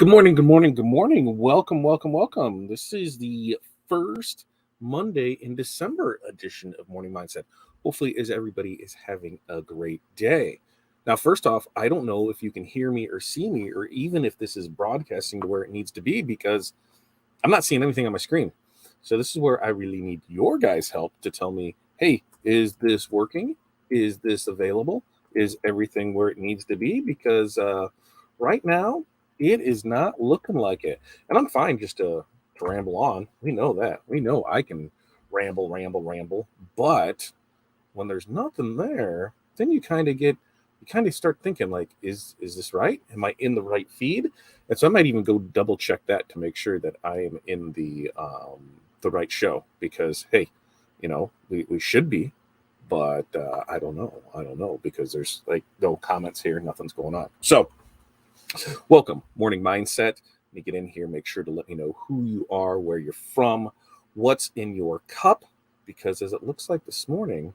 Good morning, good morning, good morning. Welcome, welcome, welcome. This is the first Monday in December edition of Morning Mindset. Hopefully, as everybody is having a great day. Now, first off, I don't know if you can hear me or see me, or even if this is broadcasting to where it needs to be, because I'm not seeing anything on my screen. So this is where I really need your guys' help to tell me, hey, is this working? Is this available? Is everything where it needs to be? Because right now, it is not looking like it. And I'm fine just to ramble on. We know that. We know I can ramble, ramble, ramble. But when there's nothing there, then you kind of start thinking like, is this right? Am I in the right feed? And so I might even go double check that to make sure that I am in the right show, because hey, we should be, but I don't know. I don't know, because there's like no comments here, nothing's going on. So welcome, Morning Mindset. Let me get in here. Make sure to let me know who you are, where you're from, what's in your cup, because as it looks like this morning,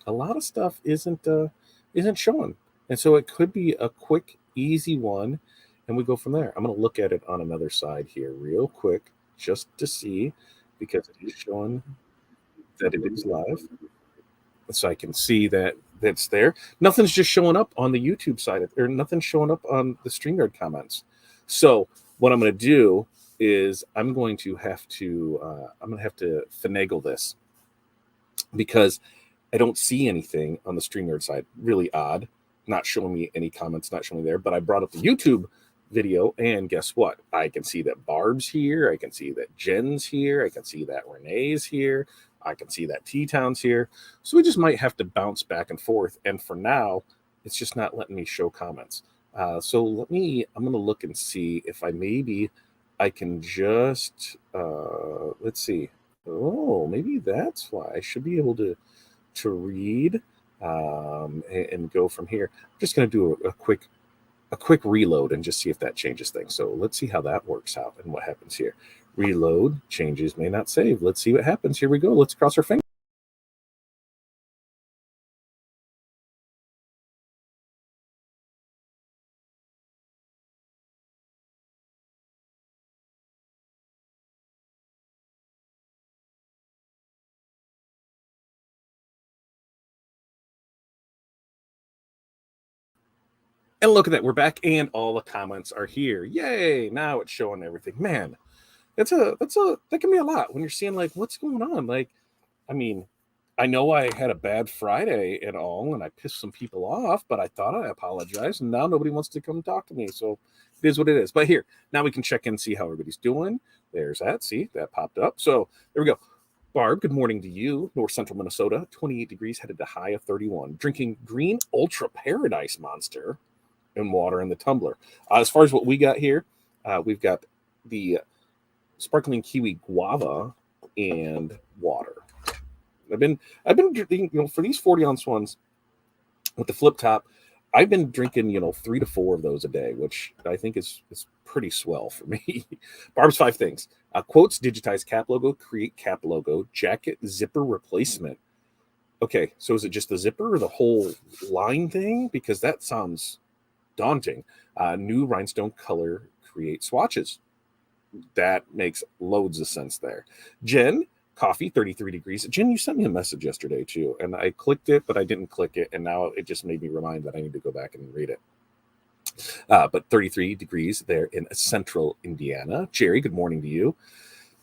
a lot of stuff isn't showing, and so it could be a quick, easy one, and we go from there. I'm going to look at it on another side here, real quick, just to see, because it is showing that it is live, so I can see that that's there. Nothing's just showing up on the YouTube side, or nothing's showing up on the StreamYard comments. So what I'm going to do is I'm going to have to finagle this, because I don't see anything on the StreamYard side. Really odd. Not showing me any comments, not showing me there. But I brought up the YouTube video, and guess what? I can see that Barb's here. I can see that Jen's here. I can see that Renee's here. I can see that T-Town's here. So we just might have to bounce back and forth. And for now, it's just not letting me show comments. So I'm going to look and see if I can just, let's see. Oh, maybe that's why I should be able to read, and go from here. I'm just going to do a quick reload and just see if that changes things. So let's see how that works out and what happens here. Reload, changes may not save. Let's see what happens. Here we go. Let's cross our fingers. And look at that. We're back, and all the comments are here. Yay. Now it's showing everything. Man, that can be a lot when you're seeing like what's going on. Like, I mean, I know I had a bad Friday and all, and I pissed some people off, but I thought I apologized, and now nobody wants to come talk to me. So it is what it is. But here, now we can check in and see how everybody's doing. There's that. See, that popped up. So there we go. Barb, good morning to you. North Central Minnesota, 28 degrees, headed to high of 31. Drinking green Ultra Paradise Monster and water in the tumbler. As far as what we got here, we've got the sparkling kiwi guava and water. I've been drinking, for these 40-ounce ones with the flip top, I've been drinking, 3 to 4 of those a day, which I think is pretty swell for me. Barb's 5 things. Quotes, digitize cap logo, create cap logo, jacket zipper replacement. Okay, so is it just the zipper or the whole line thing? Because that sounds daunting. New rhinestone color, create swatches. That makes loads of sense there. Jen, coffee, 33 degrees. Jen, you sent me a message yesterday too, and I clicked it, but I didn't click it, and now it just made me remind that I need to go back and read it. But 33 degrees there in central Indiana. Jerry, good morning to you.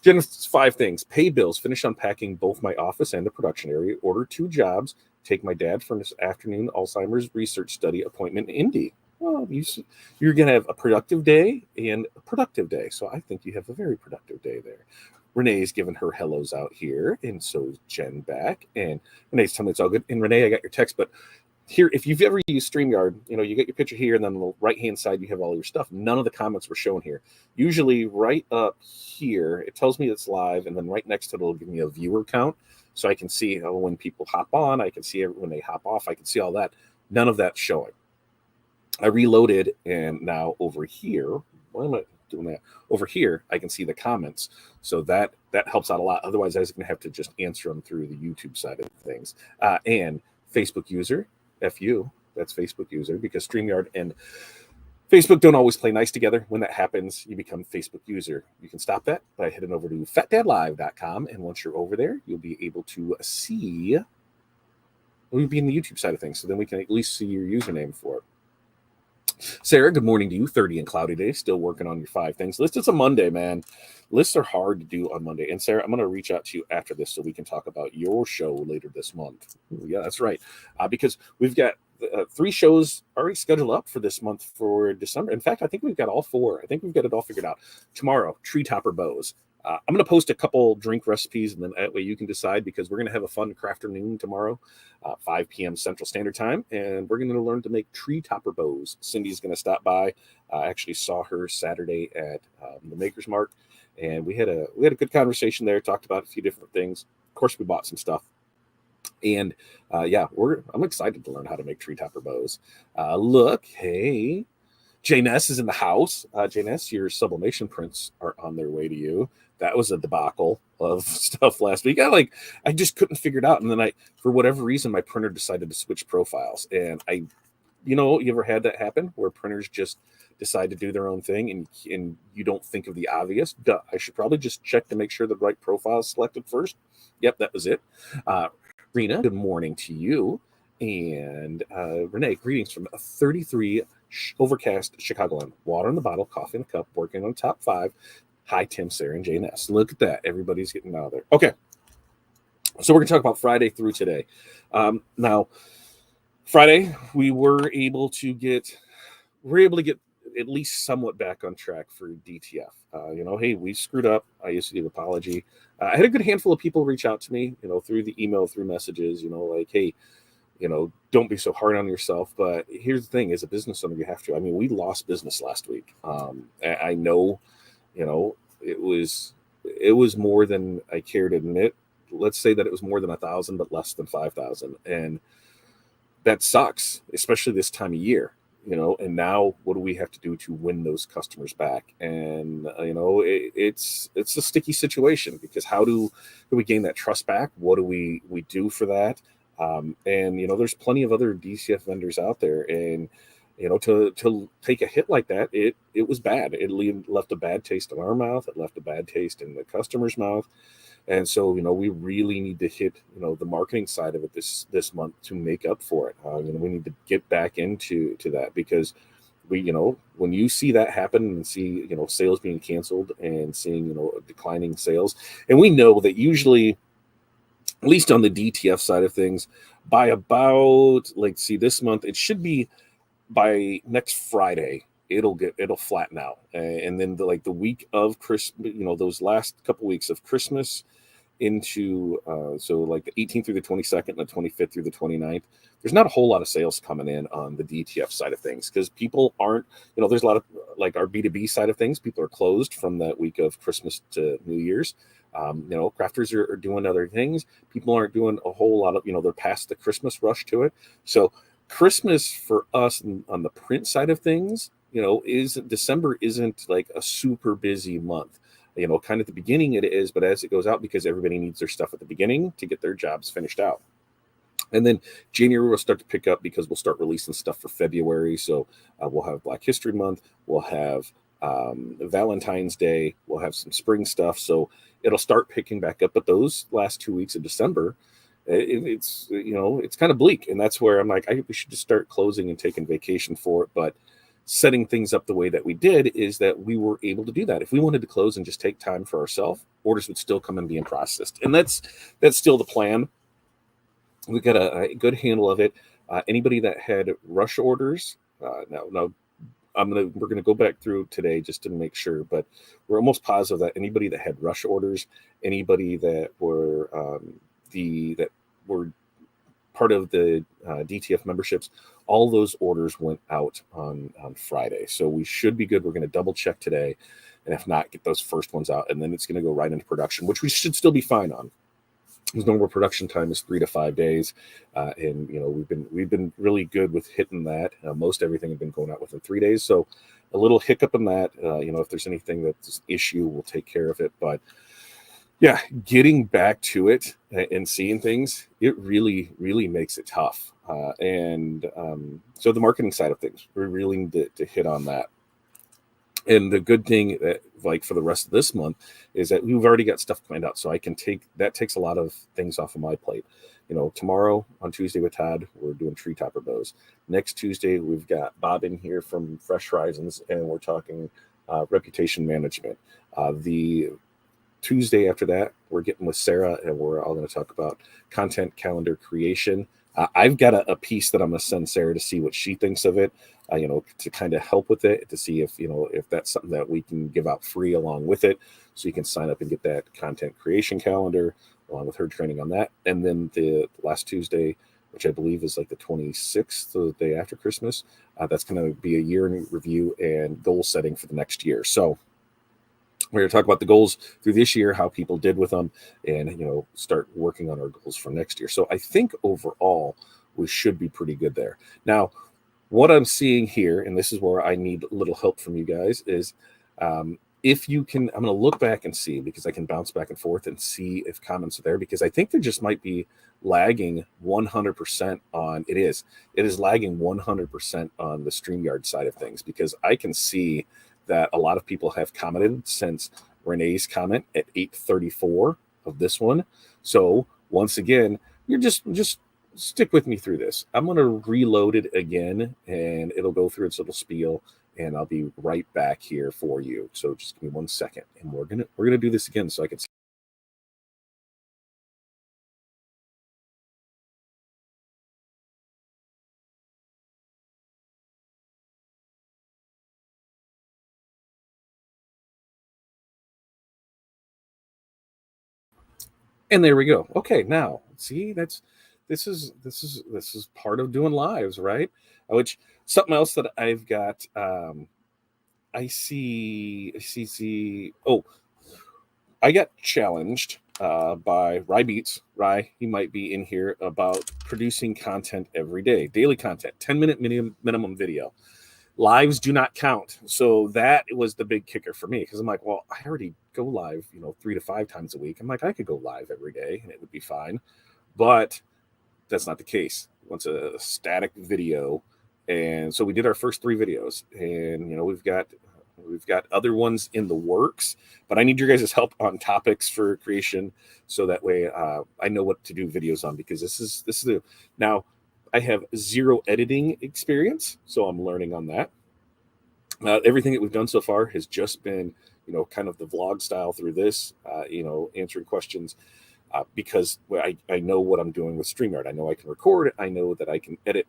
Jen, 5 things. Pay bills, finish unpacking both my office and the production area, order 2 jobs, take my dad for this afternoon Alzheimer's research study appointment in Indy. Well, you're going to have a productive day and a productive day. So I think you have a very productive day there. Renee's giving her hellos out here, and so is Jen back. And Renee's telling me it's all good. And Renee, I got your text, but here, if you've ever used StreamYard, you get your picture here, and then on the right-hand side, you have all your stuff. None of the comments were shown here. Usually right up here, it tells me it's live, and then right next to it, it'll give me a viewer count, so I can see when people hop on. I can see when they hop off. I can see all that. None of that's showing. I reloaded, and now over here, why am I doing that? Over here, I can see the comments. So that helps out a lot. Otherwise, I was going to have to just answer them through the YouTube side of things. And Facebook user, FU, that's Facebook user, because StreamYard and Facebook don't always play nice together. When that happens, you become a Facebook user. You can stop that by heading over to fatdadlive.com. And once you're over there, you'll be able to see, we'll be in the YouTube side of things. So then we can at least see your username for it. Sarah, good morning to you. 30 and cloudy day. Still working on your 5 things list. It's a Monday, man. Lists are hard to do on Monday. And Sarah, I'm going to reach out to you after this so we can talk about your show later this month. Yeah, that's right. Because we've got 3 shows already scheduled up for this month for December. In fact, I think we've got all 4. I think we've got it all figured out. Tomorrow, tree topper bows. I'm going to post a couple drink recipes, and then that way you can decide, because we're going to have a fun crafternoon tomorrow, 5 p.m. Central Standard Time, and we're going to learn to make tree topper bows. Cindy's going to stop by. I actually saw her Saturday at the Maker's Mark, and we had a good conversation there. Talked about a few different things. Of course, we bought some stuff. And yeah, I'm excited to learn how to make tree topper bows. Look, hey, Jay Ness is in the house. Jay Ness, your sublimation prints are on their way to you. That was a debacle of stuff last week. I just couldn't figure it out. And then for whatever reason, my printer decided to switch profiles. And you ever had that happen where printers just decide to do their own thing and you don't think of the obvious? Duh, I should probably just check to make sure the right profile is selected first. Yep, that was it. Rena, good morning to you. And Renee, greetings from a 33 overcast Chicagoland. Water in the bottle, coffee in a cup, working on top 5. Hi, Tim, Sarah, and Jay Ness. Look at that. Everybody's getting out of there. Okay. So we're going to talk about Friday through today. Now, Friday, we were able to get at least somewhat back on track for DTF. Hey, we screwed up. I used to give an apology. I had a good handful of people reach out to me, through the email, through messages, like, hey, don't be so hard on yourself. But here's the thing, as a business owner, you have to. I mean, we lost business last week. I know, it was more than I care to admit. Let's say that it was more than 1,000, but less than 5,000. And that sucks, especially this time of year, and now what do we have to do to win those customers back? And, it's a sticky situation, because how do we gain that trust back? What do we do for that? And, there's plenty of other DCF vendors out there, and, to take a hit like that, it was bad. It left a bad taste in our mouth. It left a bad taste in the customer's mouth. And so, we really need to hit, the marketing side of it this month to make up for it. We need to get back into that, because when you see that happen and see, sales being canceled and seeing, declining sales, and we know that usually, at least on the DTF side of things, by about, this month, it should be by next Friday, it'll flatten out. And then the week of Christmas, those last couple weeks of Christmas into the 18th through the 22nd and the 25th through the 29th, there's not a whole lot of sales coming in on the DTF side of things, because people aren't, there's a lot of our B2B side of things. People are closed from that week of Christmas to New Year's. Crafters are doing other things. People aren't doing a whole lot of, they're past the Christmas rush to it. So Christmas for us on the print side of things, December isn't like a super busy month. Kind of at the beginning it is, but as it goes out, because everybody needs their stuff at the beginning to get their jobs finished out. And then January will start to pick up, because we'll start releasing stuff for February. So we'll have Black History Month. We'll have Valentine's Day. We'll have some spring stuff. So it'll start picking back up. But those last 2 weeks of December, it's kind of bleak. And that's where I'm like, we should just start closing and taking vacation for it. But setting things up the way that we did is that we were able to do that. If we wanted to close and just take time for ourselves, orders would still come and being processed. And that's still the plan. We got a good handle of it. Anybody that had rush orders, now we're gonna go back through today just to make sure, but we're almost positive that anybody that had rush orders, anybody that were that were part of the DTF memberships, all those orders went out on Friday. So we should be good. We're going to double check today, and if not, get those first ones out, and then it's going to go right into production, which we should still be fine on. His normal production time is 3 to 5 days, and we've been really good with hitting that. Most everything has been going out within 3 days. So a little hiccup in that. If there's anything that's an issue, we'll take care of it. But Yeah, getting back to it and seeing things, it really, really makes it tough. So the marketing side of things, we're really need to hit on that. And the good thing that like for the rest of this month is that we've already got stuff planned out, so I can take that takes a lot of things off of my plate. Tomorrow on Tuesday with Todd, we're doing tree topper bows. Next Tuesday, we've got Bob in here from Fresh Horizons, and we're talking reputation management. The Tuesday after that, we're getting with Sarah, and we're all going to talk about content calendar creation. I've got a piece that I'm going to send Sarah to see what she thinks of it, to kind of help with it, to see if that's something that we can give out free along with it, so you can sign up and get that content creation calendar along with her training on that. And then the last Tuesday, which I believe is like the 26th, the day after Christmas, that's going to be a year in review and goal setting for the next year. So we're going to talk about the goals through this year, how people did with them, and start working on our goals for next year. So I think overall we should be pretty good there. Now, what I'm seeing here, and this is where I need a little help from you guys, is if you can, I'm going to look back and see, because I can bounce back and forth and see if comments are there, because I think there just might be lagging 100% on it is lagging 100% on the StreamYard side of things, because I can see that a lot of people have commented since Renee's comment at 8:34 of this one. So once again, you're just stick with me through this. I'm going to reload it again, and it'll go through its little spiel, and I'll be right back here for you. So just give me 1 second, and we're gonna do this again so I can see. And there we go. Okay, now see, this is part of doing lives, right? Which something else that I've got. I see. Oh, I got challenged by Rye Beats. Rye, he might be in here, about producing content every day, daily content, 10-minute minimum video. Lives do not count. So that was the big kicker for me, because I'm like, well, I already go live, 3 to 5 times a week. I'm like, I could go live every day and it would be fine. But that's not the case. It wants a static video. And so we did our first 3 videos, and we've got other ones in the works, but I need your guys' help on topics for creation, so that way I know what to do videos on, because now I have zero editing experience, so I'm learning on that. Everything that we've done so far has just been, kind of the vlog style through this, answering questions, because I know what I'm doing with StreamYard. I know I can record. I know that I can edit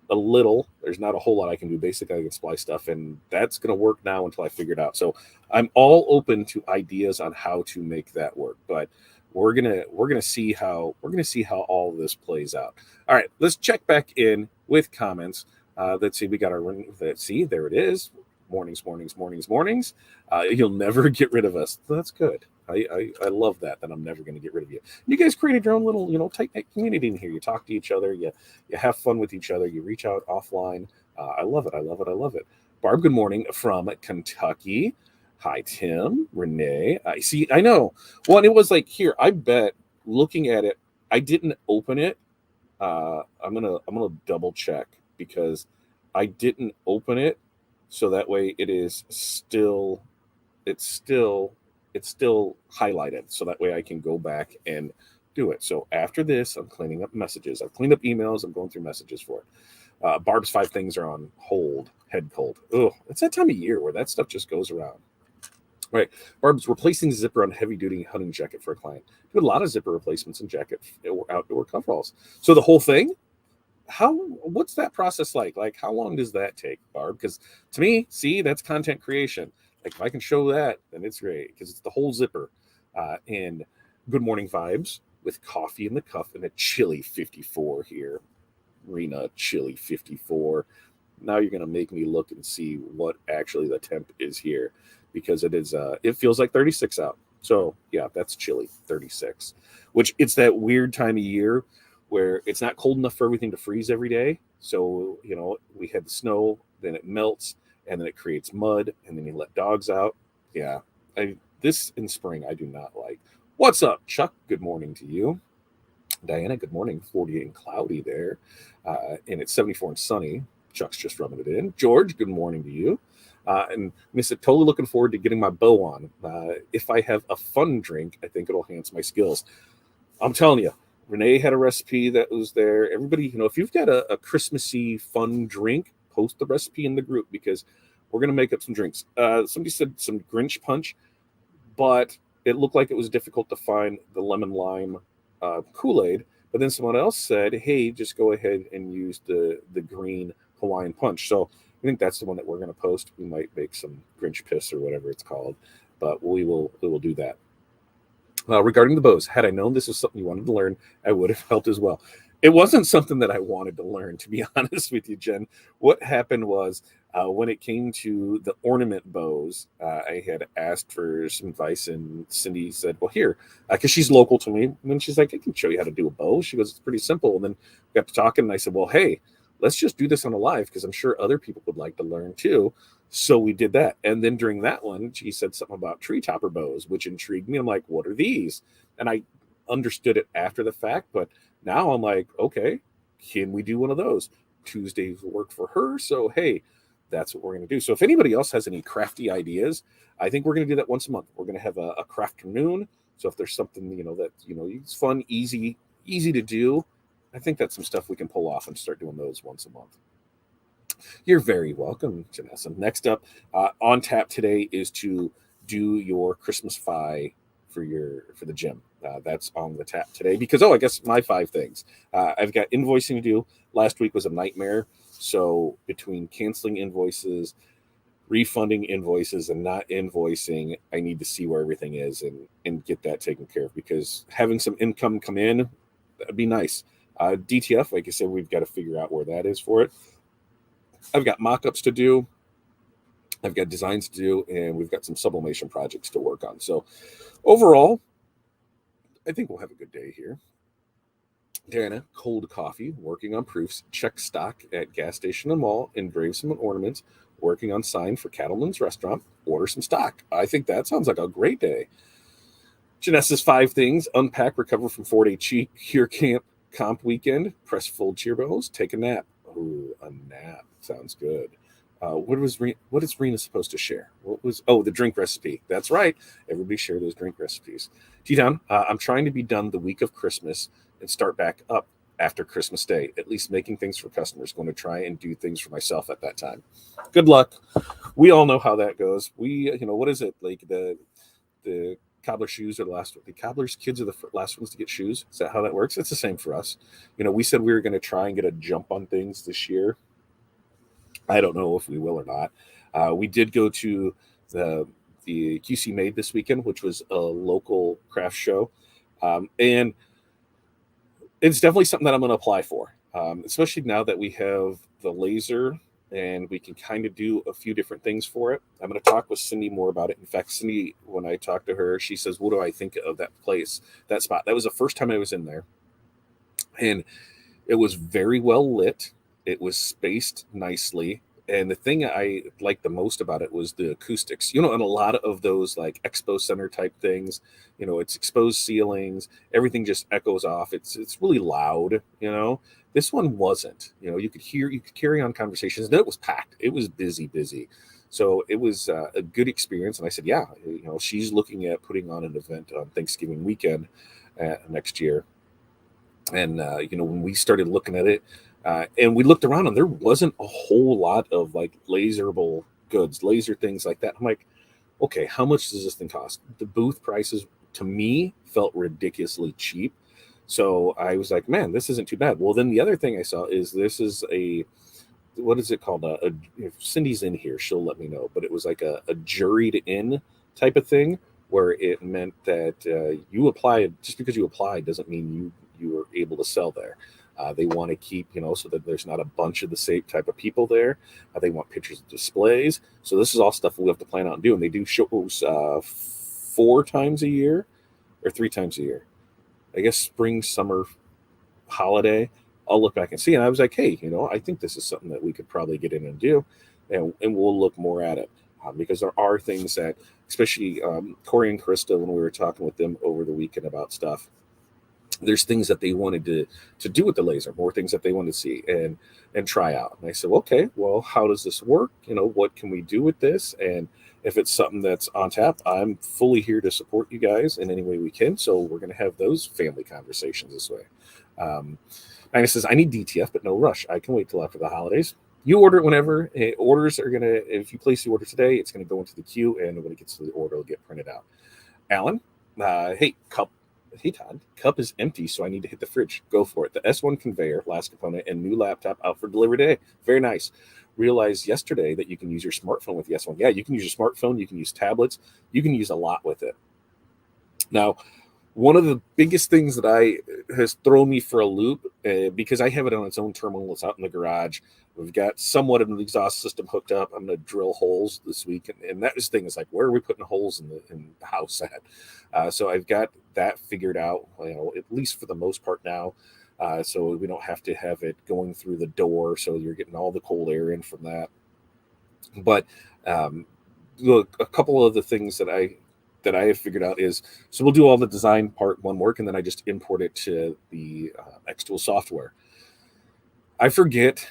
a little. There's not a whole lot I can do. Basically, I can splice stuff, and that's going to work now until I figure it out. So I'm all open to ideas on how to make that work. But we're gonna see how all of this plays out. All right, let's check back in with comments. Let's see. We got our let's see. There it is. Mornings, mornings, mornings, mornings. You'll never get rid of us. That's good. I love that I'm never going to get rid of you. You guys created your own little, tight knit community in here. You talk to each other. You have fun with each other. You reach out offline. I love it. I love it. I love it. Barb, good morning from Kentucky. Hi, Tim, Renee. I see. I know. Well, and it was like here. I bet looking at it, I didn't open it. I'm gonna double check, because I didn't open it, so that way it is still it's still it's still highlighted, so that way I can go back and do it. So after this, I'm cleaning up messages. I've cleaned up emails. I'm going through messages for it. Barb's 5 things are on hold. Head cold. Oh, it's that time of year where that stuff just goes around. Right. Barb's replacing the zipper on heavy duty hunting jacket for a client. Do a lot of zipper replacements in jacket or outdoor coveralls. So the whole thing, what's that process like? Like, how long does that take, Barb? Because to me, see, that's content creation. Like, if I can show that, then it's great, because it's the whole zipper. And good morning vibes with coffee in the cup and a chilly 54 here. Rena, chilly 54. Now you're gonna make me look and see what actually the temp is here, because it feels like 36 out. So yeah, that's chilly 36, which it's that weird time of year where it's not cold enough for everything to freeze every day. So we had the snow, then it melts, and then it creates mud, and then you let dogs out. Yeah, this in spring I do not like. What's up, Chuck? Good morning to you. Diana, good morning. 48 and cloudy there. And it's 74 and sunny. Chuck's just rubbing it in. George, good morning to you. And Miss, totally looking forward to getting my bow on. If I have a fun drink, I think it'll enhance my skills. I'm telling you, Renee had a recipe that was there. Everybody, if you've got a Christmassy fun drink, post the recipe in the group because we're going to make up some drinks. Somebody said some Grinch punch, but it looked like it was difficult to find the lemon lime Kool-Aid. But then someone else said, "Hey, just go ahead and use the green Hawaiian punch." So I think that's the one that we're going to post. We might make some Grinch piss or whatever it's called, but we will do that. Regarding the bows, had I known this was something you wanted to learn, I would have helped as well. It wasn't something that I wanted to learn, to be honest with you, Jen. What happened was when it came to the ornament bows, I had asked for some advice, and Cindy said, "Well, here," because she's local to me. And then she's like, "I can show you how to do a bow." She goes, "It's pretty simple." And then we got to talking, and I said, "Well, hey, let's just do this on a live because I'm sure other people would like to learn too." So we did that. And then during that one, she said something about tree topper bows, which intrigued me. I'm like, what are these? And I understood it after the fact, but now I'm like, okay, can we do one of those? Tuesdays work for her. So, hey, that's what we're going to do. So, if anybody else has any crafty ideas, I think we're going to do that once a month. We're going to have a craft afternoon. So, if there's something, that, it's fun, easy to do, I think that's some stuff we can pull off and start doing those once a month. You're very welcome, Janessa. Next up, on tap today is to do your Christmas fi for the gym. That's on the tap today because I guess my 5 things. I've got invoicing to do. Last week was a nightmare. So between canceling invoices, refunding invoices, and not invoicing, I need to see where everything is and get that taken care of because having some income come in, that'd be nice. DTF, like I said, we've got to figure out where that is for it. I've got mock-ups to do. I've got designs to do, and we've got some sublimation projects to work on. So overall, I think we'll have a good day here. Diana, cold coffee, working on proofs, check stock at gas station and mall, engrave some ornaments, working on sign for Cattleman's restaurant, order some stock. I think that sounds like a great day. Janessa's 5 things: unpack, recover from 4-day cheek, cure camp comp weekend, press fold cheer bells, take a nap. Oh, a nap sounds good. What is Rena supposed to share? The drink recipe? That's right. Everybody share those drink recipes. T-Town, I'm trying to be done the week of Christmas and start back up after Christmas Day. At least making things for customers. Going to try and do things for myself at that time. Good luck. We all know how that goes. What is it like the cobbler shoes are the last one. The cobbler's kids are the last ones to get shoes. Is that how that works? It's the same for us. We said we were going to try and get a jump on things this year. I don't know if we will or not. We did go to the QC Made this weekend, which was a local craft show, and it's definitely something that I'm going to apply for, especially now that we have the laser and we can kind of do a few different things for it. I'm going to talk with Cindy more about it. In fact, Cindy, when I talked to her, she says, "What do I think of that place, that spot?" That was the first time I was in there, and it was very well lit. It was spaced nicely. And the thing I liked the most about it was the acoustics. And a lot of those like expo center type things, it's exposed ceilings, everything just echoes off. It's really loud. This one wasn't. You could carry on conversations. And it was packed. It was busy. So it was a good experience. And I said, yeah, she's looking at putting on an event on Thanksgiving weekend next year. And when we started looking at it, and we looked around, and there wasn't a whole lot of like laserable goods, laser things like that. I'm like, okay, how much does this thing cost? The booth prices to me felt ridiculously cheap. So I was like, man, this isn't too bad. Well, then the other thing I saw is this is what is it called? If Cindy's in here, she'll let me know. But it was like a juried in type of thing where it meant that you applied, just because you applied doesn't mean you were able to sell there. They want to keep, so that there's not a bunch of the same type of people there. They want pictures of displays. So this is all stuff we have to plan on doing. They do shows 4 times a year or 3 times a year. I guess spring, summer, holiday. I'll look back and see. And I was like, hey, I think this is something that we could probably get in and do. And we'll look more at it. because there are things that, especially Corey and Krista, when we were talking with them over the weekend about stuff, there's things that they wanted to do with the laser, more things that they wanted to see and try out. And I said, well, okay, well, how does this work? What can we do with this? And if it's something that's on tap, I'm fully here to support you guys in any way we can. So we're going to have those family conversations this way. Magnus says, I need DTF, but no rush. I can wait till after the holidays. You order it whenever. Orders are going to, if you place the order today, it's going to go into the queue, and when it gets to the order, it'll get printed out. Alan, hey, Cup. Hey, Todd, cup is empty, so I need to hit the fridge. Go for it. The S1 conveyor, last component, and new laptop out for delivery today. Very nice. Realized yesterday that you can use your smartphone with the S1. Yeah, you can use your smartphone. You can use tablets. You can use a lot with it. Now, one of the biggest things that has thrown me for a loop, because I have it on its own terminal. It's out in the garage. We've got somewhat of an exhaust system hooked up. I'm going to drill holes this week, and that thing is like, where are we putting holes in the house at? So I've got that figured out, at least for the most part now. So we don't have to have it going through the door, so you're getting all the cold air in from that. But look, a couple of the things that I have figured out is, so we'll do all the design part one work, and then I just import it to the Xtool software. I forget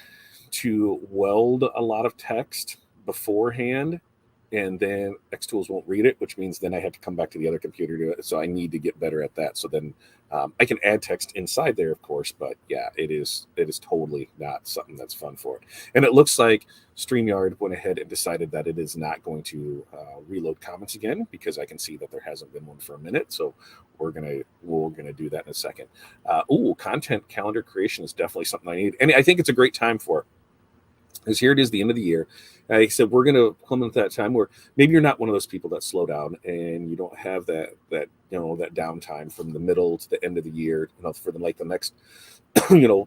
to weld a lot of text beforehand, and then Xtools won't read it, which means then I have to come back to the other computer to do it. So I need to get better at that. So then I can add text inside there, of course, but yeah, it is totally not something that's fun for it. And it looks like StreamYard went ahead and decided that it is not going to reload comments again, because I can see that there hasn't been one for a minute. So we're gonna do that in a second. Content calendar creation is definitely something I need, and I think it's a great time for it. Because here it is, the end of the year. Like I said, we're going to come into that time where maybe you're not one of those people that slow down and you don't have that downtime from the middle to the end of the year, for the next,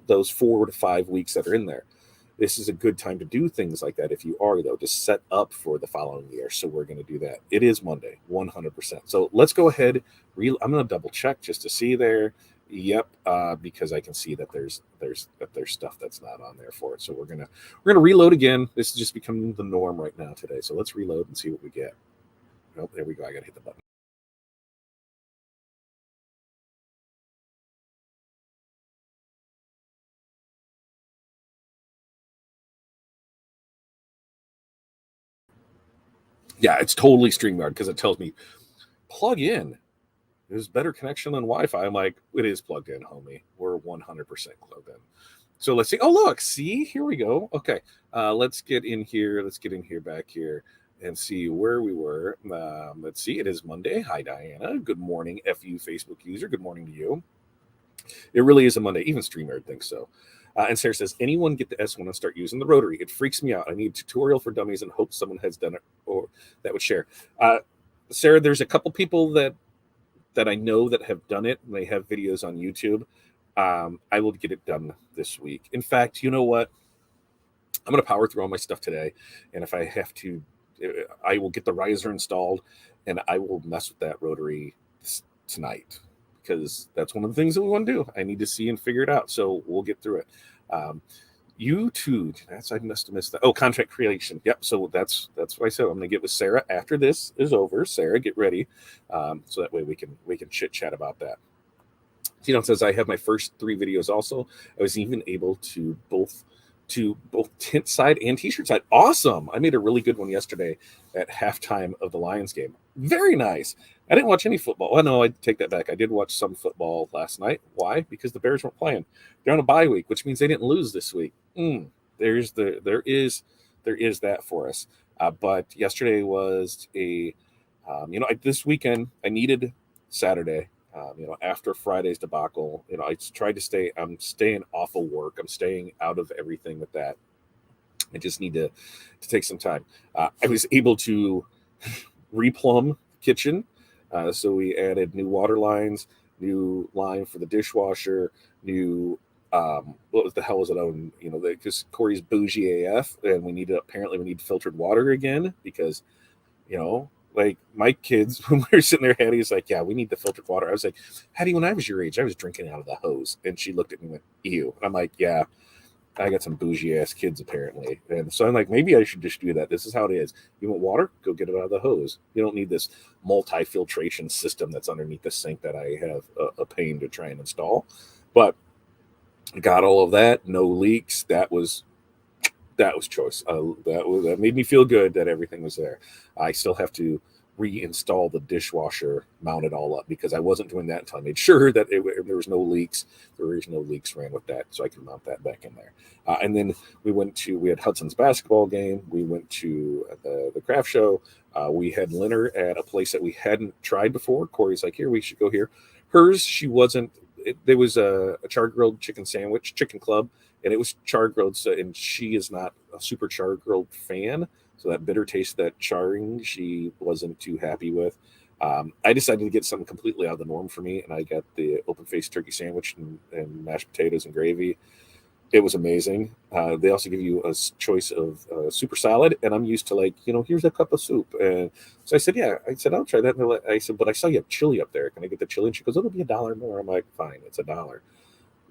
those 4 to 5 weeks that are in there. This is a good time to do things like that. If you are, though, to set up for the following year. So we're going to do that. It is Monday, 100%. So let's go ahead. I'm going to double check just to see there. Yep, because I can see that there's stuff that's not on there for it. So we're gonna reload again. This is just becoming the norm right now today. So let's reload and see what we get. Oh, there we go. I gotta hit the button. Yeah, it's totally StreamYard because it tells me plug in. There's better connection than Wi-Fi. I'm like, it is plugged in, homie. We're 100% plugged in. So let's see. Oh, look, see, here we go. Okay, let's get in here. Let's get in here, back here, and see where we were. Let's see. It is Monday. Hi, Diana. Good morning, FU Facebook user. Good morning to you. It really is a Monday. Even StreamYard thinks so. And Sarah says, anyone get the S1 and start using the rotary? It freaks me out. I need a tutorial for dummies and hope someone has done it or that would share. Sarah, there's a couple people that I know that have done it, and they have videos on YouTube. I will get it done this week. In fact, you know what? I'm going to power through all my stuff today, and if I have to, I will get the riser installed, and I will mess with that rotary tonight, because that's one of the things that we want to do. I need to see and figure it out, so we'll get through it. YouTube, I must have missed that. Oh, contract creation. Yep. So that's what I said. I'm going to get with Sarah after this is over. Sarah, get ready, so that way we can chit chat about that. Tino says, I have my first 3 videos also. I was even able to both tint side and t-shirt side. Awesome. I made a really good one yesterday at halftime of the Lions game. Very nice. I didn't watch any football. Oh, no, I take that back. I did watch some football last night. Why? Because the Bears weren't playing. They're on a bye week, which means they didn't lose this week. There is that for us. But yesterday was this weekend I needed Saturday. After Friday's debacle, I tried to I'm staying off of work. I'm staying out of everything with that. I just need to take some time. I was able to replumb kitchen. So we added new water lines, new line for the dishwasher, new, what the hell was it on? Because Corey's bougie AF, and we need filtered water again, because, like my kids, when we were sitting there, Hattie's like, yeah, we need the filtered water. I was like, Hattie, when I was your age, I was drinking out of the hose. And she looked at me and went, ew. And I'm like, yeah, I got some bougie ass kids apparently, and so I'm like, maybe I should just do that. This is how it is. You want water? Go get it out of the hose. You don't need this multi filtration system that's underneath the sink that I have a pain to try and install. But got all of that, no leaks. That was choice. That made me feel good that everything was there. I still have to reinstall the dishwasher, mount it all up because I wasn't doing that until I made sure that there was no leaks. There is no leaks ran with that, so I can mount that back in there. And then we had Hudson's basketball game. We went to the craft show. We had dinner at a place that we hadn't tried before. Corey's like, here, we should go here. Hers, she wasn't. There was a char grilled chicken sandwich, Chicken Club, and it was char grilled. So, and she is not a super char grilled fan, so that bitter taste, that charring, she wasn't too happy with. I decided to get something completely out of the norm for me, and I got the open faced turkey sandwich and mashed potatoes and gravy. It was amazing. They also give you a choice of super salad, and I'm used to like, here's a cup of soup. And so I said, yeah. I said, I'll try that. And I said, but I saw you have chili up there. Can I get the chili? And she goes, it'll be $1 more. I'm like, fine, it's $1.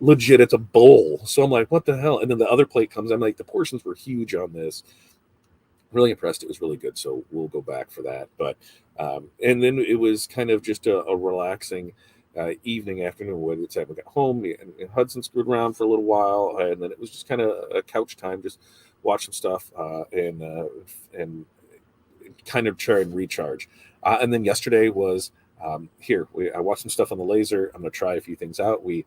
Legit, it's a bowl. So I'm like, what the hell? And then the other plate comes. I'm like, the portions were huge on this. Really impressed. It was really good. So we'll go back for that. But and then it was kind of just a relaxing evening, afternoon. By the time we got home, and Hudson screwed around for a little while, and then it was just kind of a couch time, just watching stuff and kind of try and recharge. And then yesterday was I watched some stuff on the laser. I'm going to try a few things out. We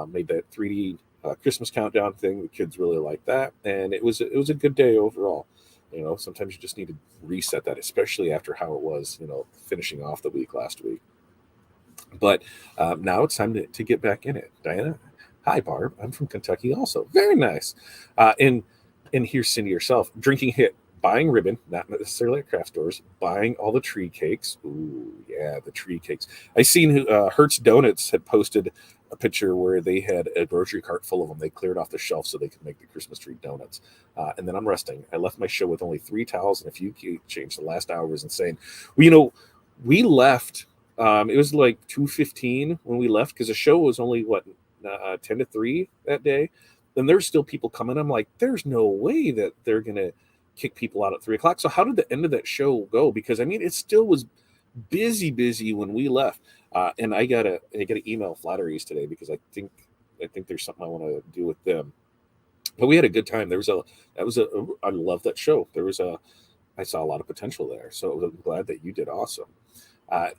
made that 3D Christmas countdown thing. The kids really liked that, and it was a good day overall. Sometimes you just need to reset that, especially after how it was, finishing off the week last week. But now it's time to get back in it. Diana, hi, Barb. I'm from Kentucky also. Very nice. And here's Cindy herself. Drinking hit, buying ribbon, not necessarily at craft stores, buying all the tree cakes. Ooh, yeah, the tree cakes. I seen Hertz Donuts had posted a picture where they had a grocery cart full of them. They cleared off the shelf so they could make the Christmas tree donuts. And then I'm resting. I left my show with only 3 towels and a few key change. The last hour was insane. Well, we left. It was like 2:15 when we left because the show was only 10 to 3 that day. Then there's still people coming. I'm like, there's no way that they're gonna kick people out at 3 o'clock. So how did the end of that show go? Because I mean, it still was busy when we left. And I gotta email Flatteries today because I think there's something I want to do with them. But we had a good time. I love that show. I saw a lot of potential there. So I'm glad that you did awesome. Uh,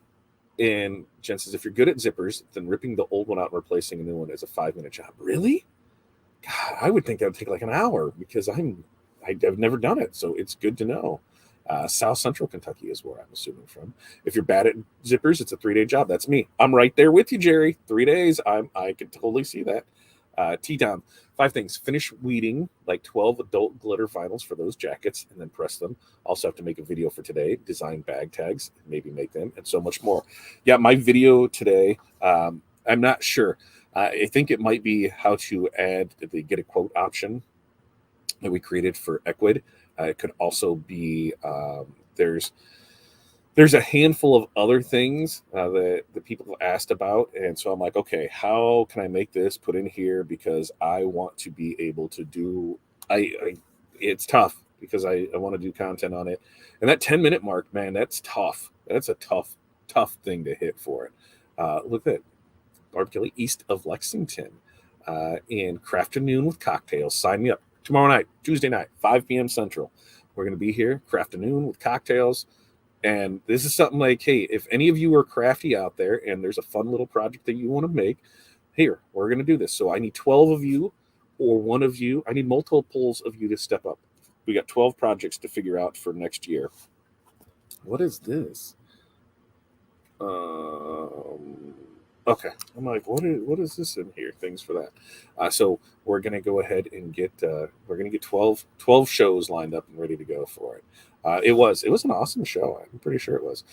and Jen says, if you're good at zippers, then ripping the old one out and replacing a new one is a 5-minute job. Really? God, I would think that would take like an hour because I've never done it. So it's good to know. South Central Kentucky is where I'm assuming from. If you're bad at zippers, it's a 3-day job. That's me. I'm right there with you, Jerry. 3 days. I could totally see that. T-Town, 5 things. Finish weeding like 12 adult glitter vinyls for those jackets and then press them. Also have to make a video for today, design bag tags, maybe make them, and so much more. Yeah, my video today, I'm not sure. I think it might be how to add the get a quote option that we created for Equid. It could also be there's a handful of other things that the people have asked about, and so I'm like, okay, how can I make this put in here because I want to be able to do. It's tough because I want to do content on it, and that 10-minute mark, man, that's tough. That's a tough thing to hit for it. Look at Barb Kelly east of Lexington in Crafternoon with Cocktails. Sign me up tomorrow night, Tuesday night, 5 p.m. Central. We're going to be here, Crafternoon with Cocktails. And this is something like, hey, if any of you are crafty out there and there's a fun little project that you want to make, here, we're going to do this. So I need 12 of you or one of you. I need multiples of you to step up. We got 12 projects to figure out for next year. What is this? Okay. I'm like, what is this in here? Things for that. So we're going to go ahead and get 12 shows lined up and ready to go for it. It was an awesome show. I'm pretty sure it was.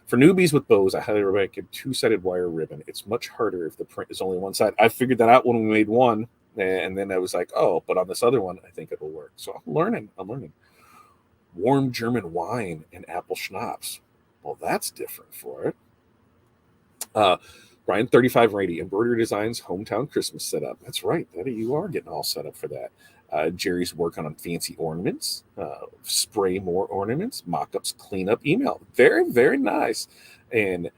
For newbies with bows, I highly recommend a 2-sided wire ribbon. It's much harder if the print is only one side. I figured that out when we made one, and then I was like, oh, but on this other one, I think it'll work. So I'm learning. Warm German wine and apple schnapps. Well, that's different for it. Brian 3580 Embroidery Designs hometown Christmas setup. That's right, Betty. You are getting all set up for that. Jerry's working on fancy ornaments, spray more ornaments, mock-ups, cleanup, email. Very, very nice. And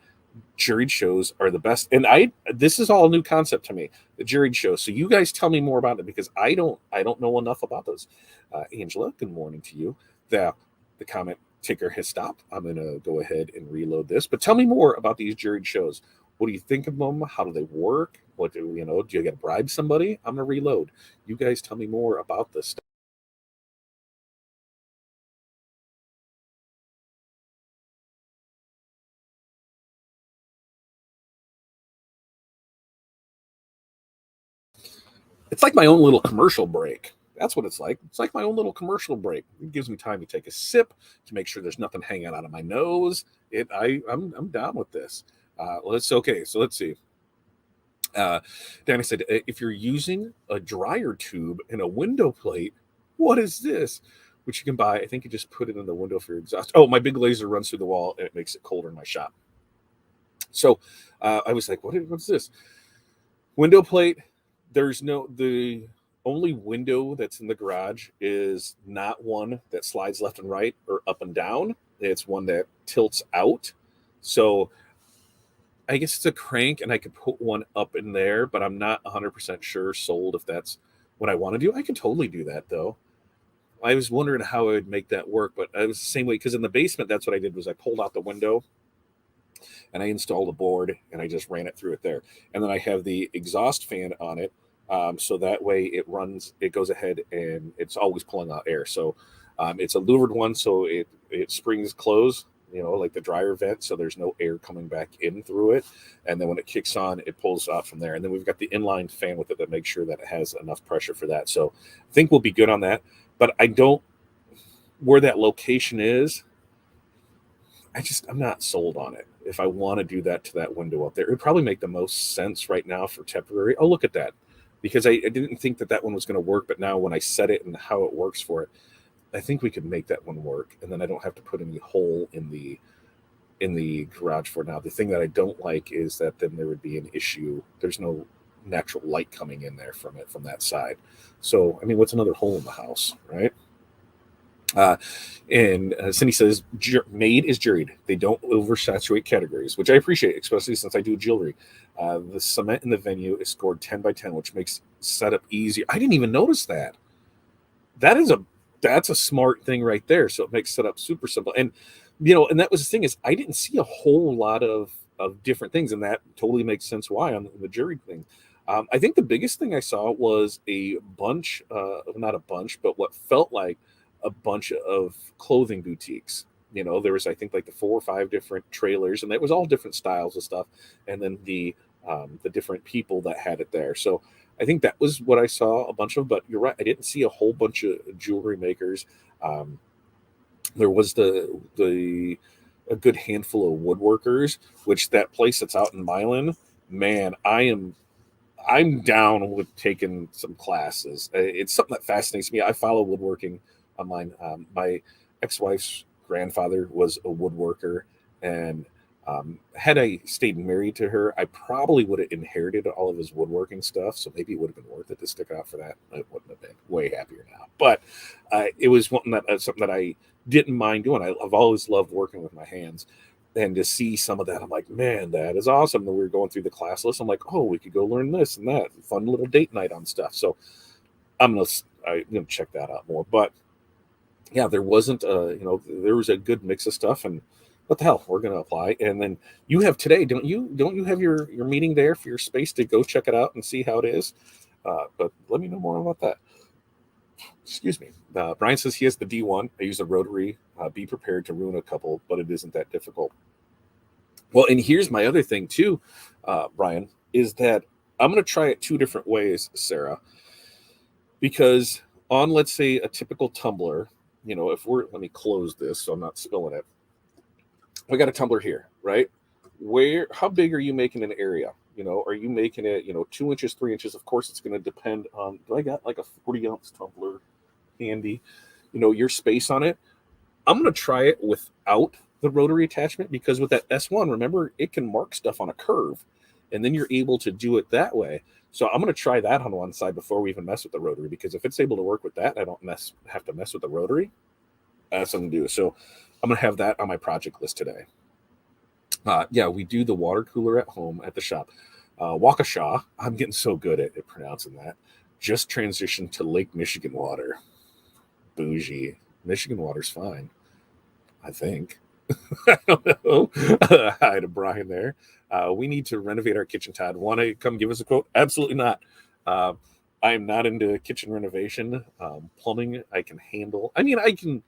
juried shows are the best. And this is all a new concept to me, the juried shows. So you guys tell me more about it because I don't know enough about those. Angela, good morning to you. The comment ticker has stopped. I'm going to go ahead and reload this. But tell me more about these juried shows. What do you think of them? How do they work? What do you know? Do you get to bribe somebody? I'm going to reload. You guys tell me more about this stuff. It's like my own little commercial break. That's what it's like. It's like my own little commercial break. It gives me time to take a sip to make sure there's nothing hanging out of my nose. I'm down with this. Let's see. Danny said, if you're using a dryer tube and a window plate, what is this? Which you can buy. I think you just put it in the window for your exhaust. Oh, my big laser runs through the wall and it makes it colder in my shop. So I was like, what's this? Window plate. The only window that's in the garage is not one that slides left and right or up and down. It's one that tilts out. So I guess it's a crank and I could put one up in there, but I'm not 100% sure sold if that's what I want to do. I could totally do that though. I was wondering how I would make that work, but it was the same way because in the basement, that's what I did was I pulled out the window and I installed a board and I just ran it through it there. And then I have the exhaust fan on it. So that way it goes ahead and it's always pulling out air. So it's a louvered one. So it springs close, like the dryer vent. So there's no air coming back in through it. And then when it kicks on, it pulls out from there. And then we've got the inline fan with it that makes sure that it has enough pressure for that. So I think we'll be good on that. But where that location is, I'm not sold on it. If I want to do that to that window up there, it would probably make the most sense right now for temporary. Oh, look at that. Because I didn't think that one was going to work. But now when I set it and how it works for it, I think we could make that one work. And then I don't have to put any hole in the garage for now. The thing that I don't like is that then there would be an issue. There's no natural light coming in there from that side. So, I mean, what's another hole in the house, right? And Cindy says, made is juried. They don't oversaturate categories, which I appreciate, especially since I do jewelry. The cement in the venue is scored 10 by 10, which makes setup easier. I didn't even notice that. That's a smart thing right there. So it makes setup super simple. And, and that was the thing is I didn't see a whole lot of different things. And that totally makes sense why on the jury thing. I think the biggest thing I saw was a bunch, not a bunch, but what felt like a bunch of clothing boutiques. There was, I think, like the 4 or 5 different trailers, and it was all different styles of stuff. And then the different people that had it there. So I think that was what I saw a bunch of. But you're right, I didn't see a whole bunch of jewelry makers. There was a good handful of woodworkers, which that place that's out in Milan, man, I'm down with taking some classes. It's something that fascinates me. I follow woodworking online. My ex-wife's grandfather was a woodworker, and had I stayed married to her, I probably would have inherited all of his woodworking stuff. So maybe it would have been worth it to stick out for that. I wouldn't have been way happier now, but it was something that I didn't mind doing. I've always loved working with my hands. And to see some of that, I'm like, man, that is awesome. And we were going through the class list. I'm like, oh, we could go learn this and that. Fun little date night on stuff. So I'm gonna check that out more. But yeah, there wasn't there was a good mix of stuff. And what the hell, we're gonna apply. And then you have today, don't you have your meeting there for your space to go check it out and see how it is? But let me know more about that. Excuse me. Brian says he has the D1. I use a rotary. Be prepared to ruin a couple, but it isn't that difficult. Well, and here's my other thing too, Brian, is that I'm going to try it 2 different ways, Sarah, because on, let's say, a typical tumbler, let me close this so I'm not spilling it. We got a tumbler here, right? How big are you making an area? Are you making it, 2 inches, 3 inches? Of course, it's going to depend on, do I got like a 40-ounce tumbler handy, your space on it? I'm going to try it without the rotary attachment because with that S1, remember, it can mark stuff on a curve. and then you're able to do it that way. So I'm going to try that on one side before we even mess with the rotary, because if it's able to work with that, I don't have to mess with the rotary. That's something to do. So I'm going to have that on my project list today. Yeah, we do the water cooler at home at the shop. Waukesha, I'm getting so good at pronouncing that. Just transitioned to Lake Michigan water. Bougie. Michigan water's fine, I think. I don't know. Hi to Brian there. We need to renovate our kitchen, Todd. Want to come give us a quote? Absolutely not. Uh, I am not into kitchen renovation. Plumbing, I can handle. I mean, I can,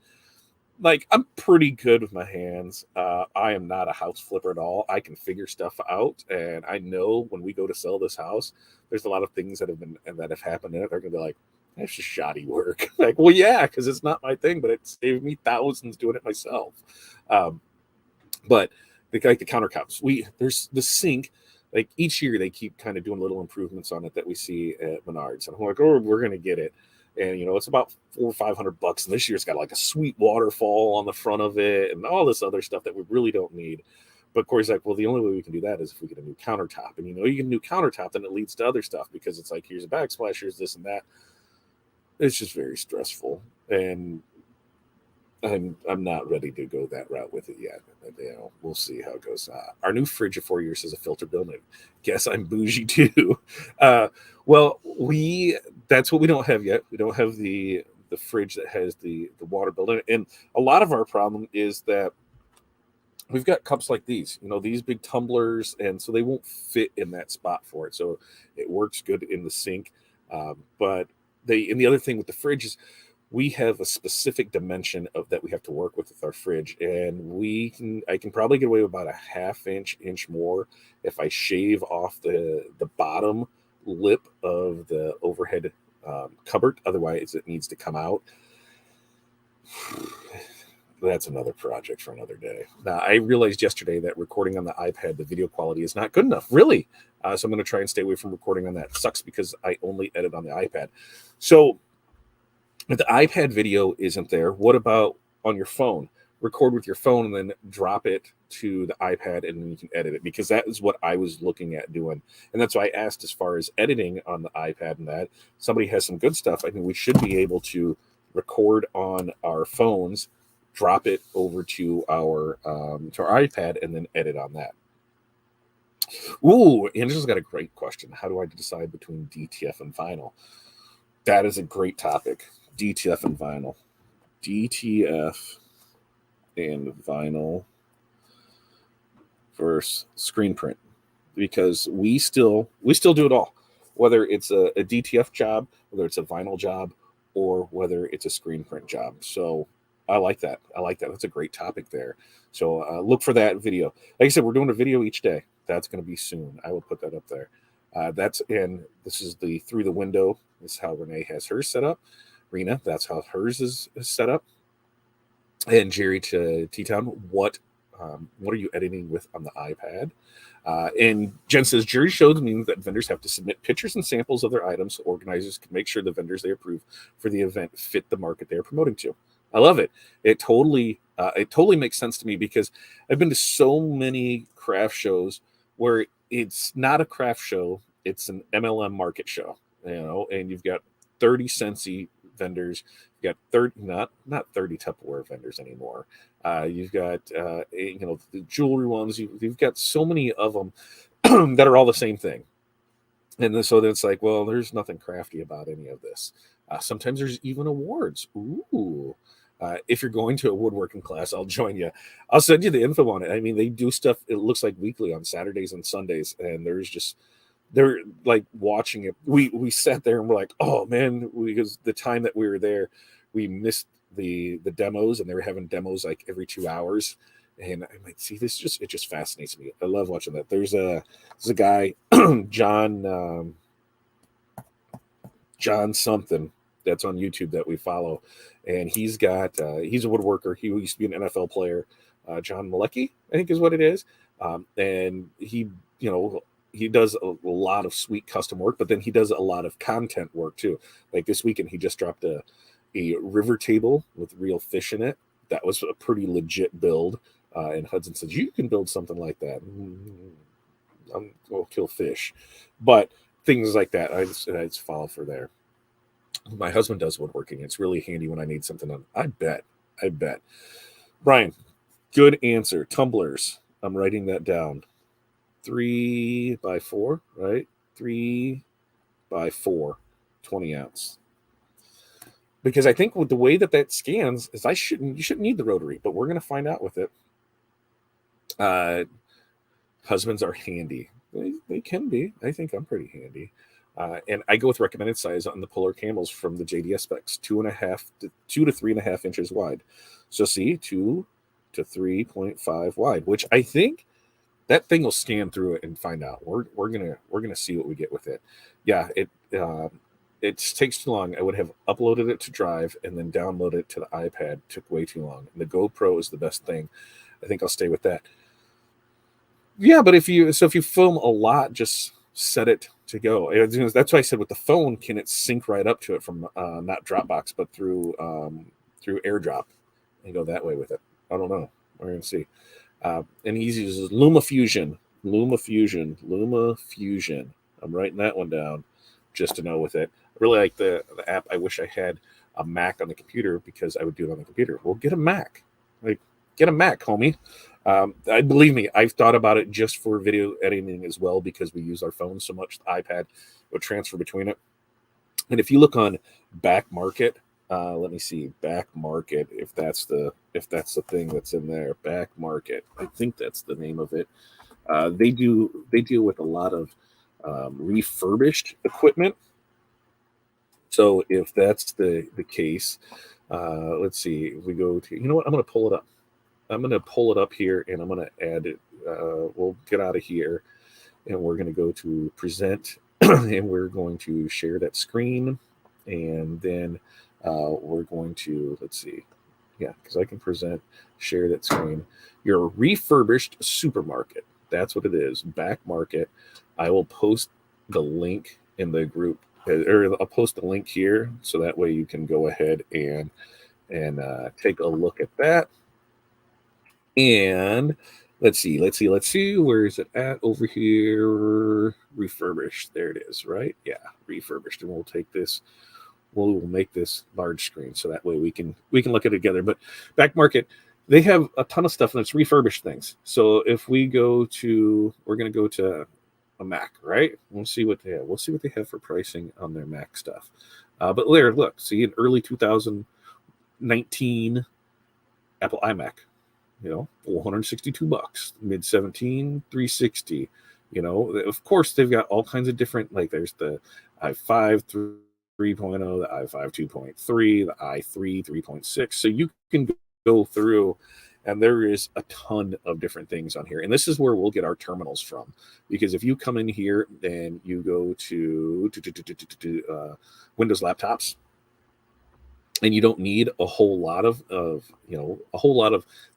like, I'm pretty good with my hands. I am not a house flipper at all. I can figure stuff out, and I know when we go to sell this house, there's a lot of things that have happened in it. They're gonna be like, that's just shoddy work. Like, well, yeah, because it's not my thing, but it saved me thousands doing it myself. Um, but like the countertops, there's the sink. Like each year, they keep kind of doing little improvements on it that we see at Menards, and I'm like, oh, we're gonna get it. And it's about $400 or $500, and this year's got like a sweet waterfall on the front of it, and all this other stuff that we really don't need. But Corey's like, well, the only way we can do that is if we get a new countertop. And you get a new countertop, then it leads to other stuff, because it's like, here's a backsplash, here's this and that. It's just very stressful, and I'm not ready to go that route with it yet. We'll see how it goes. Our new fridge of 4 years has a filter built in. Guess I'm bougie too. Well, that's what we don't have yet. We don't have the fridge that has the water built in it. And a lot of our problem is that we've got cups like these, these big tumblers, and so they won't fit in that spot for it. So it works good in the sink, but and the other thing with the fridge is we have a specific dimension of that we have to work with our fridge, and I can probably get away with about a half inch more if I shave off the bottom lip of the overhead cupboard. Otherwise, it needs to come out. That's another project for another day. Now, I realized yesterday that recording on the iPad, the video quality is not good enough, really. So I'm going to try and stay away from recording on that. It sucks because I only edit on the iPad. So if the iPad video isn't there, what about on your phone? Record with your phone and then drop it to the iPad, and then you can edit it, because that is what I was looking at doing. And that's why I asked, as far as editing on the iPad, and that somebody has some good stuff. I think we should be able to record on our phones, drop it over to our iPad, and then edit on that. Ooh, Angela's got a great question. How do I decide between DTF and vinyl? That is a great topic. DTF and vinyl. DTF and vinyl versus screen print, because we still do it all, whether it's a DTF job, whether it's a vinyl job, or whether it's a screen print job. So I like that. That's a great topic there. So look for that video. Like I said, we're doing a video each day. That's going to be soon. I will put that up there. This is the through the window. This is how Renee has hers set up. Rena, that's how hers is set up. And Jerry to T-Town, what are you editing with on the iPad? And Jen says, jury shows means that vendors have to submit pictures and samples of their items so organizers can make sure the vendors they approve for the event fit the market they're promoting to. I love it. It totally makes sense to me, because I've been to so many craft shows where it's not a craft show, it's an MLM market show, and you've got 30 Scentsy vendors, you got 30, not 30 Tupperware vendors anymore. You've got the jewelry ones. You've got so many of them that are all the same thing, and so then it's like, well, there's nothing crafty about any of this. Sometimes there's even awards. Ooh. If you're going to a woodworking class, I'll join you. I'll send you the info on it. I mean, they do stuff, it looks like weekly on Saturdays and Sundays, and they're like watching it. We sat there and we're like, oh man, because the time that we were there, we missed the demos, and they were having demos like every 2 hours. And I'm like, see, it just fascinates me. I love watching that. There's a guy, John something, that's on YouTube that we follow, and he's a woodworker. He used to be an NFL player. John Malecki, I think is what it is. And he does a lot of sweet custom work, but then he does a lot of content work too. Like this weekend, he just dropped a river table with real fish in it. That was a pretty legit build. And Hudson says, you can build something like that. I'll kill fish, but things like that, I just follow for there. My husband does woodworking. It's really handy when I need something done. I bet. Brian, good answer. Tumblers. I'm writing that down. 3x4, right? 3x4, 20 ounce. Because I think with the way that that scans is, you shouldn't need the rotary, but we're going to find out with it. Husbands are handy. They can be. I think I'm pretty handy. And I go with recommended size on the Polar Camels from the JDS specs, 2 to 3.5 inches wide. So see, 2 to 3.5 wide, which I think that thing will scan through it and find out. We're gonna see what we get with it. Yeah, it takes too long. I would have uploaded it to Drive and then downloaded it to the iPad. It took way too long. And the GoPro is the best thing. I think I'll stay with that. Yeah, but if you film a lot, just set it to go. That's why I said with the phone, can it sync right up to it from not Dropbox, but through AirDrop and go that way with it? I don't know. We're gonna see. And he uses LumaFusion. I'm writing that one down just to know with it. I really like the app. I wish I had a Mac on the computer because I would do it on the computer. Well, get a Mac. Like, get a Mac, homie. I believe me, I've thought about it just for video editing as well because we use our phones so much. The iPad would transfer between it. And if you look on Back Market, let me see, Back Market, if that's the thing that's in there, Back Market, I think that's the name of it. They deal with a lot of refurbished equipment. So if that's the case, let's see. If we go to, you know what? I'm going to pull it up. I'm going to pull it up here, and I'm going to add it. We'll get out of here, and we're going to go to present, and we're going to share that screen, and then we're going to, let's see. Yeah, because I can present, share that screen. Your refurbished supermarket. That's what it is. Back Market. I will post the link in the group, or I'll post the link here, so that way you can go ahead and take a look at that. And let's see. Where is it at? Over here. Refurbished. There it is, right? Yeah, refurbished. And we'll take this. We'll make this large screen so that way we can look at it together. But Back Market, they have a ton of stuff that's refurbished things. So if we go to, we're going to go to a Mac, right? We'll see what they have. We'll see what they have for pricing on their Mac stuff. But there, look, see, in early 2019 Apple iMac, $462, mid 17, 360. Of course, they've got all kinds of different, like there's the i5 3.0, the i5 2.3, the i3 3.6. So you can go through, and there is a ton of different things on here. And this is where we'll get our terminals from. Because if you come in here and you go to Windows laptops, and you don't need a whole lot of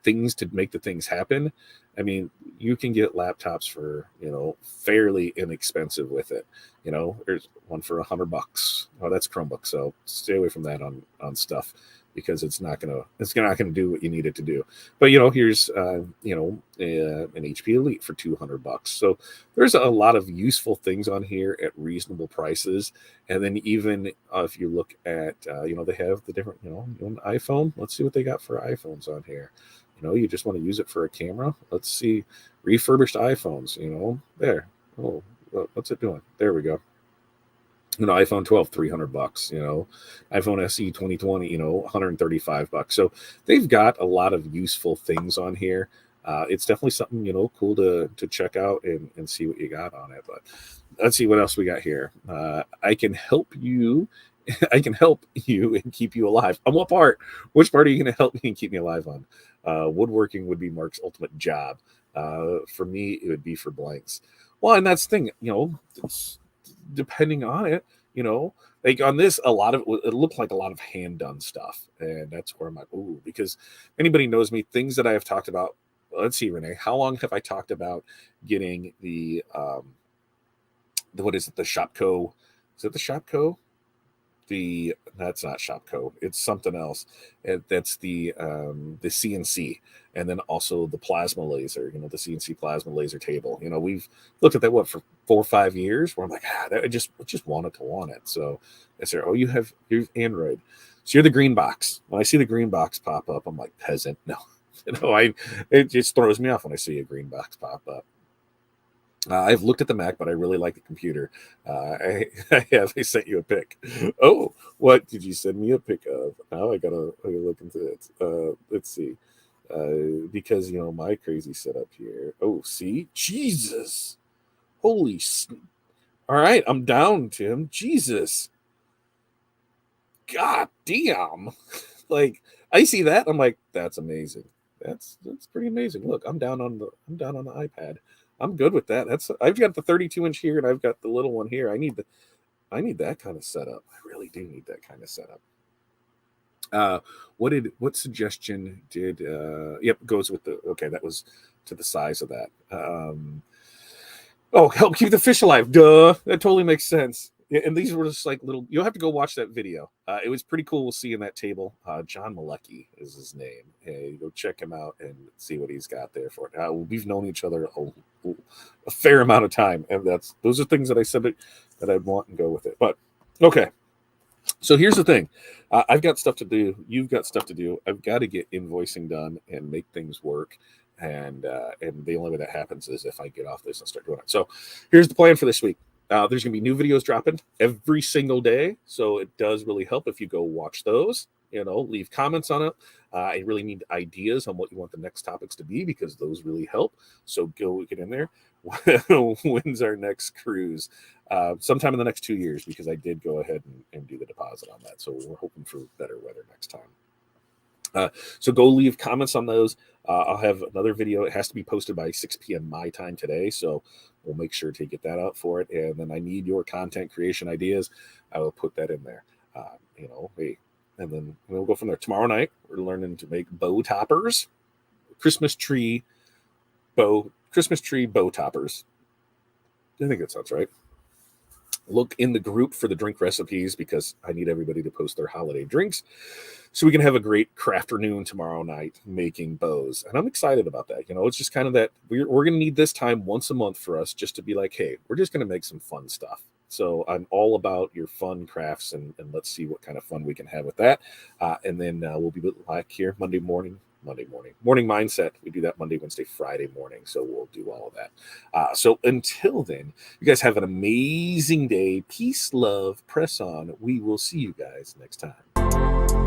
things to make the things happen. I mean, you can get laptops for fairly inexpensive with it. There's one for $100. Oh, that's Chromebook, so stay away from that on stuff because it's not gonna do what you need it to do. But here's an HP Elite for $200. So there's a lot of useful things on here at reasonable prices. And then even if you look at they have the different an iPhone. Let's see what they got for iPhones on here. You just want to use it for a camera. Let's see refurbished iPhones. There. Oh, what's it doing? There we go. iPhone 12, $300. iPhone SE 2020, $135. So they've got a lot of useful things on here. It's definitely something cool to check out and see what you got on it. But let's see what else we got here. I can help you. I can help you and keep you alive. On what part? Which part are you going to help me and keep me alive on? Woodworking would be Mark's ultimate job. For me, it would be for blanks. Well, and that's the thing, it's, depending on it, like on this, it looked like a lot of hand done stuff. And that's where I'm like, ooh, because anybody knows me, things that I have talked about. Let's see, Renee, how long have I talked about getting what is it? The Shopco? Is it the Shopco That's not Shopco. It's something else. That's the CNC, and then also the plasma laser. The CNC plasma laser table. We've looked at that for 4 or 5 years. Where I'm like, I just wanted to want it. So I said, oh, you're Android. So you're the green box. When I see the green box pop up, I'm like, peasant. No, it just throws me off when I see a green box pop up. I've looked at the Mac, but I really like the computer. I sent you a pic. Oh, what did you send me a pic of? Now I gotta look into it. Let's see. Because my crazy setup here. Oh, see, Jesus, holy! All right, I'm down, Tim. Jesus, God damn! Like I see that, I'm like, that's amazing. That's pretty amazing. Look, I'm down on the iPad. I'm good with that. I've got the 32-inch here, and I've got the little one here. I need that kind of setup. I really do need that kind of setup. What suggestion did? Yep, goes with that was to the size of that. Help keep the fish alive. Duh, that totally makes sense. Yeah, and these were just like little. You'll have to go watch that video. It was pretty cool seeing that table. John Malecki is his name. Hey, go check him out and see what he's got there for it. We've known each other a fair amount of time, and those are things that I said that I'd want and go with it. But okay, so here's the thing. I've got stuff to do. You've got stuff to do. I've got to get invoicing done and make things work. And the only way that happens is if I get off this and start doing it. So here's the plan for this week. There's going to be new videos dropping every single day. So it does really help if you go watch those, leave comments on it. I really need ideas on what you want the next topics to be, because those really help. So go get in there. When's our next cruise? Sometime in the next 2 years, because I did go ahead and do the deposit on that. So we're hoping for better weather next time. So go leave comments on those. I'll have another video. It has to be posted by 6 p.m. my time today. So we'll make sure to get that out for it. And then I need your content creation ideas. I will put that in there. And then we'll go from there. Tomorrow night, we're learning to make bow toppers, Christmas tree bow toppers. I think that sounds right. Look in the group for the drink recipes, because I need everybody to post their holiday drinks so we can have a great crafternoon tomorrow night making bows. And I'm excited about that. It's just kind of that we're going to need this time once a month for us just to be like, hey, we're just going to make some fun stuff. So I'm all about your fun crafts, and let's see what kind of fun we can have with that. And then we'll be back here Monday morning mindset. We do that Monday, Wednesday, Friday morning. So we'll do all of that. So until then, you guys have an amazing day. Peace, love, press on. We will see you guys next time.